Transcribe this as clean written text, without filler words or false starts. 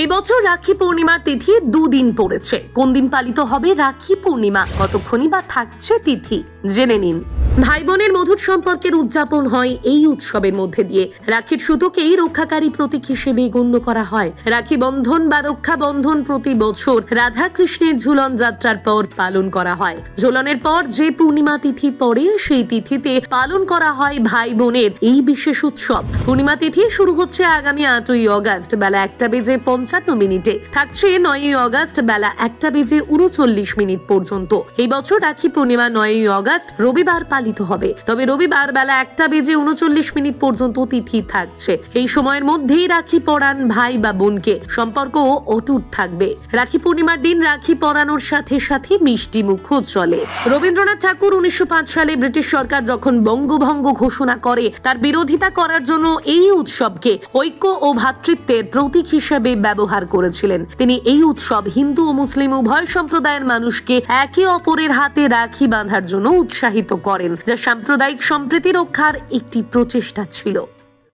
এই বছর রাখি পূর্ণিমার তিথি দুদিন পড়েছে। কোন দিন পালিত হবে রাখি পূর্ণিমা, কতক্ষণই বা থাকছে তিথি, জেনে নিন। ভাই বোনের মধুর সম্পর্কের উদযাপন হয় এই উৎসবের মধ্যে দিয়ে। রাখির সুতোকেই রক্ষাকারী প্রতীক হিসেবে গণ্য করা হয়। রাখি বন্ধন বা রক্ষা বন্ধন প্রতি বছর রাধা কৃষ্ণের ঝুলন যাত্রার পর পালন করা হয়। ঝুলনের পর যে পূর্ণিমা তিথি পড়ে সেই তিথিতে পালন করা হয় ভাই বোনের এই বিশেষ উৎসব। পূর্ণিমা তিথি শুরু হচ্ছে আগামী 8ই অগস্ট বেলা 1:55 থাকছে 9ই অগস্ট বেলা 1:39 পর্যন্ত। এই বছর রাখি পূর্ণিমা 9ই অগস্ট রবিবার পালিত হবে। তবে রবিবার বেলা 1:39 পর্যন্ত তিথি থাকছে। এই সময়ের মধ্যেই রাখি পরান ভাই বা বোনকে, সম্পর্ক অটুট থাকবে। রাখি পূর্ণিমার দিন রাখি পরানোর সাথে সাথে মিষ্টি মুখও চলে। রবীন্দ্রনাথ ঠাকুর 1905 সালে ব্রিটিশ সরকার যখন বঙ্গভঙ্গ ঘোষণা করে, তার বিরোধিতা করার জন্য এই উৎসবকে ঐক্য ও ভ্রাতৃত্বের প্রতীক হিসেবে ব্যবহার করেছিলেন। তিনি এই উৎসব হিন্দু ও মুসলিম উভয় সম্প্রদায়ের মানুষকে একে অপরের হাতে রাখি বাঁধার জন্য উৎসাহিত করেন, যা সাম্প্রদায়িক সম্প্রীতি রক্ষার একটি প্রচেষ্টা ছিল।